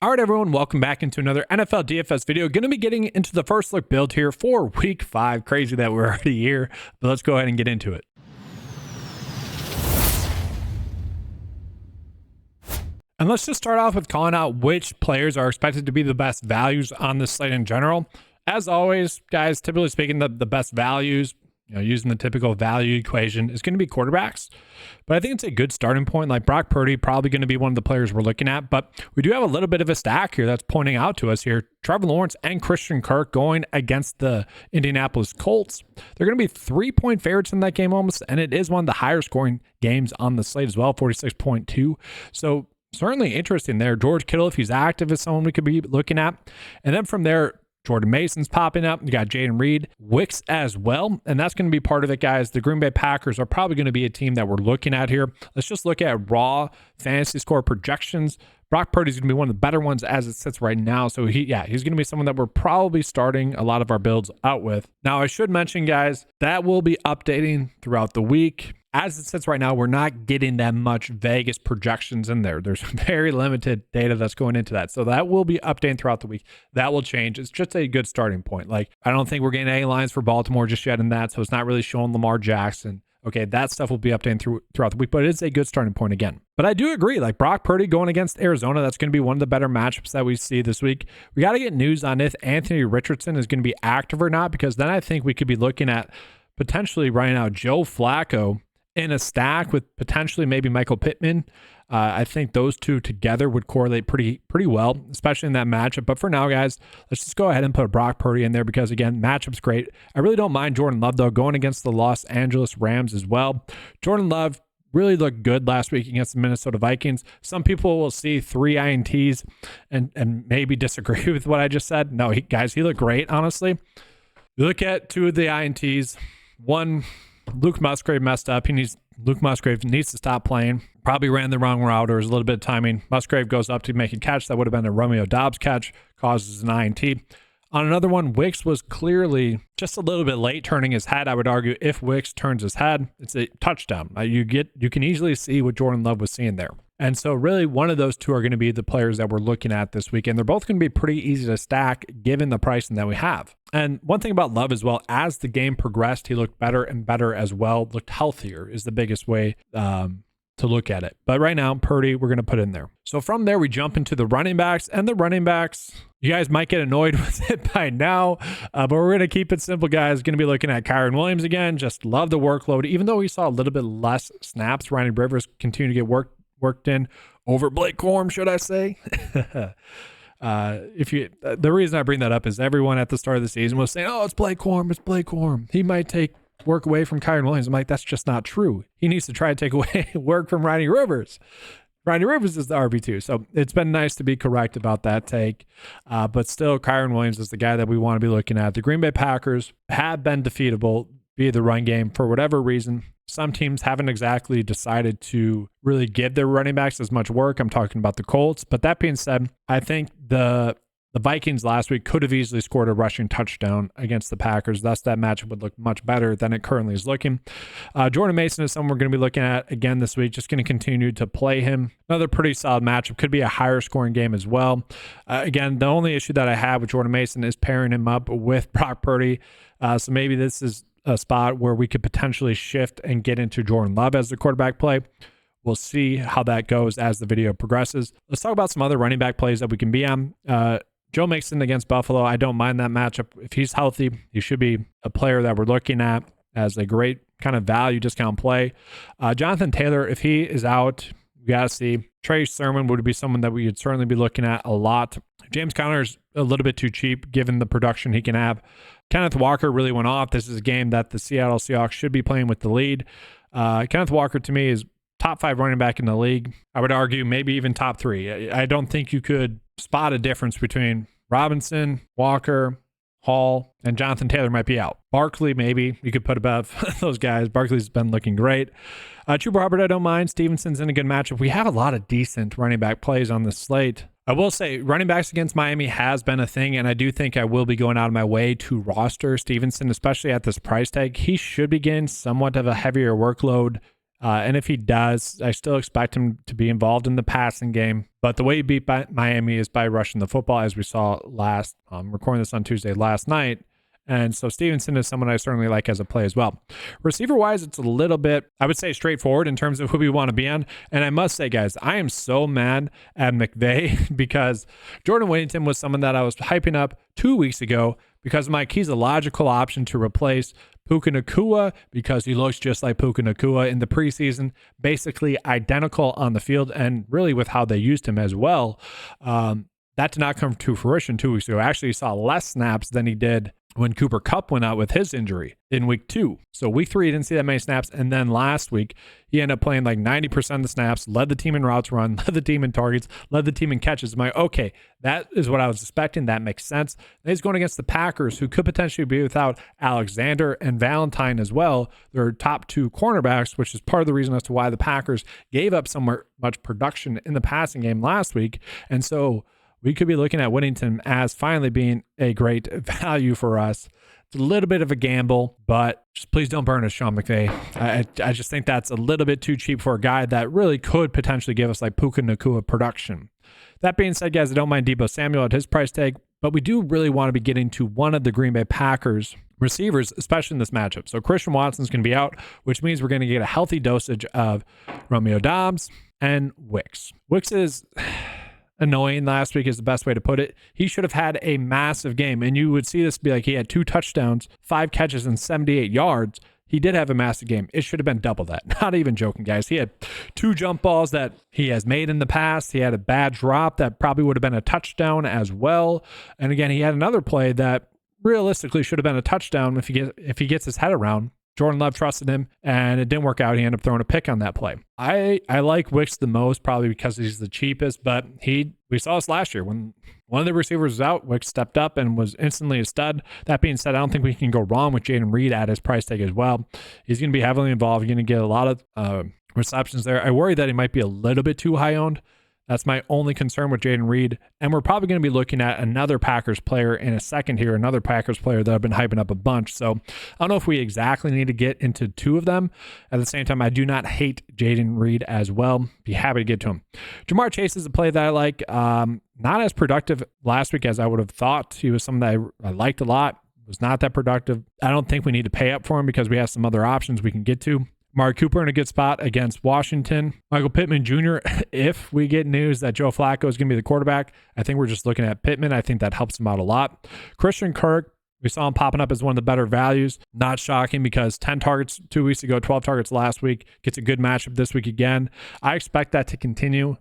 All right, everyone, welcome back into another NFL DFS video. Going to be getting into the first look build here for week 5. Crazy that we're already here, but let's go ahead and get into it. And let's just start off with calling out which players are expected to be the best values on this slate in general. As always, guys, typically speaking, the best values, using the typical value equation, is going to be quarterbacks. But I think it's a good starting point. Like Brock Purdy, probably going to be one of the players we're looking at. But we do have a little bit of a stack here that's pointing out to us here. Trevor Lawrence and Christian Kirk going against the Indianapolis Colts. They're going to be 3-point favorites in that game almost. And it is one of the higher scoring games on the slate as well, 46.2. So certainly interesting there. George Kittle, if he's active, is someone we could be looking at. And then from there, Jordan Mason's popping up. You got Jaden Reed, Wicks as well. And that's going to be part of it, guys. The Green Bay Packers are probably going to be a team that we're looking at here. Let's just look at raw fantasy score projections. Brock Purdy's going to be one of the better ones as it sits right now. So he's going to be someone that we're probably starting a lot of our builds out with. Now, I should mention, guys, that will be updating throughout the week. As it sits right now, we're not getting that much Vegas projections in there. There's very limited data that's going into that. So that will be updating throughout the week. That will change. It's just a good starting point. Like, I don't think we're getting any lines for Baltimore just yet in that. So it's not really showing Lamar Jackson. Okay, that stuff will be updating throughout the week, but it is a good starting point again. But I do agree, like Brock Purdy going against Arizona, that's going to be one of the better matchups that we see this week. We got to get news on if Anthony Richardson is going to be active or not, because then I think we could be looking at potentially running out Joe Flacco in a stack with potentially maybe Michael Pittman. I think those two together would correlate pretty well, especially in that matchup. But for now, guys, let's just go ahead and put Brock Purdy in there because, again, matchup's great. I really don't mind Jordan Love, though, going against the Los Angeles Rams as well. Jordan Love really looked good last week against the Minnesota Vikings. Some people will see 3 INTs and maybe disagree with what I just said. No, guys, he looked great, honestly. You look at 2 of the INTs. One, Luke Musgrave messed up. Luke Musgrave needs to stop playing. Probably ran the wrong route or was a little bit of timing. Musgrave goes up to make a catch. That would have been a Romeo Doubs catch, causes an INT. On another one, Wicks was clearly just a little bit late turning his head. I would argue if Wicks turns his head, it's a touchdown. You can easily see what Jordan Love was seeing there. And so really one of those two are going to be the players that we're looking at this weekend. They're both going to be pretty easy to stack given the pricing that we have. And one thing about Love as well, as the game progressed, he looked better and better as well. Looked healthier is the biggest way to look at it. But right now, Purdy, we're going to put in there. So from there, we jump into the running backs. And the running backs, you guys might get annoyed with it by now, but we're going to keep it simple, guys. Going to be looking at Kyren Williams again. Just love the workload. Even though we saw a little bit less snaps, Ronnie Rivers continue to get worked in over Blake Corum, should I say? The reason I bring that up is everyone at the start of the season was saying, "Oh, it's Blake Corum. He might take work away from Kyren Williams." I'm like, that's just not true. He needs to try to take away work from Ronnie Rivers. Ronnie Rivers is the RB2, so it's been nice to be correct about that take. But still, Kyren Williams is the guy that we want to be looking at. The Green Bay Packers have been defeatable via the run game for whatever reason. Some teams haven't exactly decided to really give their running backs as much work. I'm talking about the Colts. But that being said, I think the Vikings last week could have easily scored a rushing touchdown against the Packers. Thus, that matchup would look much better than it currently is looking. Jordan Mason is someone we're going to be looking at again this week. Just going to continue to play him. Another pretty solid matchup. Could be a higher scoring game as well. Again, the only issue that I have with Jordan Mason is pairing him up with Brock Purdy. So maybe this is a spot where we could potentially shift and get into Jordan Love as the quarterback play. We'll see how that goes as the video progresses. Let's talk about some other running back plays that we can be on. Joe Mixon against Buffalo. I don't mind that matchup. If he's healthy, he should be a player that we're looking at as a great kind of value discount play. Jonathan Taylor, if he is out, we got to see. Trey Sermon would be someone that we would certainly be looking at a lot. James Conner's a little bit too cheap given the production he can have. Kenneth Walker really went off. This is a game that the Seattle Seahawks should be playing with the lead. Kenneth Walker, to me, is top 5 running back in the league. I would argue maybe even top 3. I don't think you could spot a difference between Robinson, Walker, Hall, and Jonathan Taylor might be out. Barkley, maybe you could put above those guys. Barkley's been looking great. Chuba Hubbard, I don't mind. Stevenson's in a good matchup. We have a lot of decent running back plays on the slate. I will say running backs against Miami has been a thing, and I do think I will be going out of my way to roster Stevenson, especially at this price tag. He should be getting somewhat of a heavier workload And if he does, I still expect him to be involved in the passing game. But the way he beat Miami is by rushing the football, as we saw last, recording this on Tuesday last night. And so Stevenson is someone I certainly like as a play as well. Receiver-wise, it's a little bit, I would say, straightforward in terms of who we want to be on. And I must say, guys, I am so mad at McVay because Jordan Whittington was someone that I was hyping up 2 weeks ago because I'm like, he's a logical option to replace Puka Nacua because he looks just like Puka Nacua in the preseason, basically identical on the field and really with how they used him as well. That did not come to fruition 2 weeks ago. Actually, he saw less snaps than he did when Cooper Kupp went out with his injury in week 2. So week 3, he didn't see that many snaps. And then last week, he ended up playing like 90% of the snaps, led the team in routes run, led the team in targets, led the team in catches. I'm like, okay, that is what I was expecting. That makes sense. And he's going against the Packers, who could potentially be without Alexander and Valentine as well, their top 2 cornerbacks, which is part of the reason as to why the Packers gave up so much production in the passing game last week. And so we could be looking at Whittington as finally being a great value for us. It's a little bit of a gamble, but just please don't burn us, Sean McVay. I just think that's a little bit too cheap for a guy that really could potentially give us like Puka Nacua production. That being said, guys, I don't mind Deebo Samuel at his price tag, but we do really want to be getting to one of the Green Bay Packers receivers, especially in this matchup. So Christian Watson's going to be out, which means we're going to get a healthy dosage of Romeo Doubs and Wicks. Wicks is annoying last week is the best way to put it. He should have had a massive game, and you would see this be like he had 2 touchdowns, 5 catches, and 78 yards. He did have a massive game. It should have been double that. Not even joking, guys. He had 2 jump balls that he has made in the past. He had a bad drop that probably would have been a touchdown as well. And again, he had another play that realistically should have been a touchdown if he gets his head around. Jordan Love trusted him, and it didn't work out. He ended up throwing a pick on that play. I like Wicks the most, probably because he's the cheapest, but we saw this last year. When one of the receivers was out, Wicks stepped up and was instantly a stud. That being said, I don't think we can go wrong with Jayden Reed at his price tag as well. He's going to be heavily involved. You're going to get a lot of receptions there. I worry that he might be a little bit too high owned. That's my only concern with Jayden Reed. And we're probably going to be looking at another Packers player in a second here, another Packers player that I've been hyping up a bunch. So I don't know if we exactly need to get into 2 of them. At the same time, I do not hate Jayden Reed as well. Be happy to get to him. Jamar Chase is a play that I like. Not as productive last week as I would have thought. He was someone that I liked a lot. Was not that productive. I don't think we need to pay up for him because we have some other options we can get to. Amari Cooper in a good spot against Washington. Michael Pittman Jr., if we get news that Joe Flacco is going to be the quarterback, I think we're just looking at Pittman. I think that helps him out a lot. Christian Kirk, we saw him popping up as one of the better values. Not shocking because 10 targets 2 weeks ago, 12 targets last week. Gets a good matchup this week again. I expect that to continue.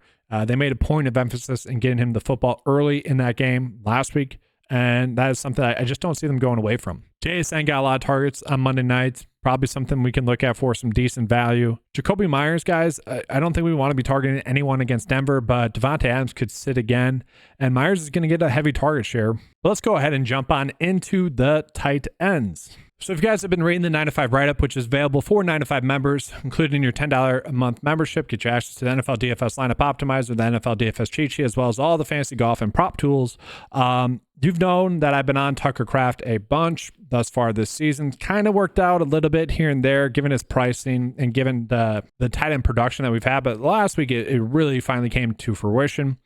They made a point of emphasis in getting him the football early in that game last week, and that is something I just don't see them going away from. JSN got a lot of targets on Monday nights. Probably something we can look at for some decent value. Jacoby Myers, guys, I don't think we want to be targeting anyone against Denver, but Devontae Adams could sit again, and Myers is going to get a heavy target share. But let's go ahead and jump on into the tight ends. So if you guys have been reading the 9 to 5 write-up, which is available for 9 to 5 members, including your $10 a month membership, get you access to the NFL DFS lineup optimizer, the NFL DFS cheat sheet, as well as all the fantasy golf and prop tools. You've known that I've been on Tucker Kraft a bunch thus far this season. Kind of worked out a little bit here and there, given his pricing and given the tight end production that we've had. But last week, it really finally came to fruition.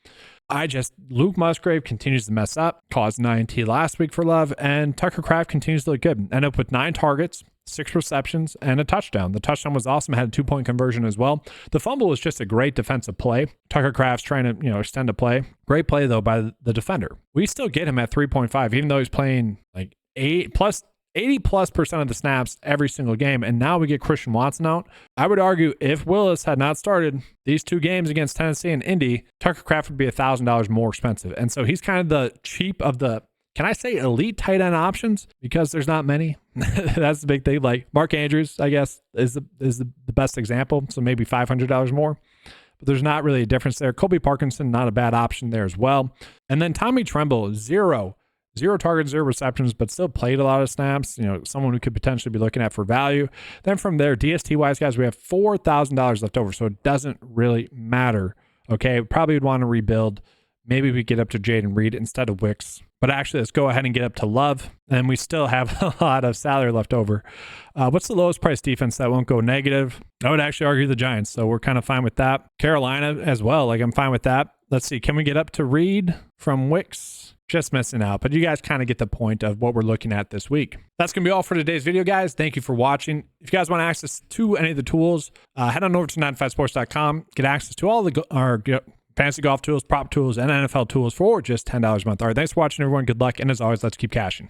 Luke Musgrave continues to mess up, caused an INT last week for Love, and Tucker Kraft continues to look good. Ended up with 9 targets, 6 receptions, and a touchdown. The touchdown was awesome, had a 2-point conversion as well. The fumble was just a great defensive play. Tucker Kraft's trying to, extend a play. Great play, though, by the defender. We still get him at 3.5, even though he's playing like 80+% of the snaps every single game, and now we get Christian Watson out. I would argue if Willis had not started these 2 games against Tennessee and Indy, Tucker Kraft would be $1,000 more expensive. And so he's kind of the cheap of the, can I say elite tight end options? Because there's not many. That's the big thing. Like Mark Andrews, I guess, is the best example. So maybe $500 more. But there's not really a difference there. Colby Parkinson, not a bad option there as well. And then Tommy Tremble, 0 targets, 0 receptions, but still played a lot of snaps. Someone we could potentially be looking at for value. Then from there, DST-wise, guys, we have $4,000 left over, so it doesn't really matter. Okay, probably would want to rebuild, Maybe we get up to Jaden Reed instead of Wicks. But actually, let's go ahead and get up to Love. And we still have a lot of salary left over. What's the lowest price defense that won't go negative? I would actually argue the Giants. So we're kind of fine with that. Carolina as well. Like, I'm fine with that. Let's see. Can we get up to Reed from Wicks? Just missing out. But you guys kind of get the point of what we're looking at this week. That's going to be all for today's video, guys. Thank you for watching. If you guys want access to any of the tools, head on over to 95sports.com. Get access to all our fantasy golf tools, prop tools, and NFL tools for just $10 a month. All right, thanks for watching, everyone. Good luck, and as always, let's keep cashing.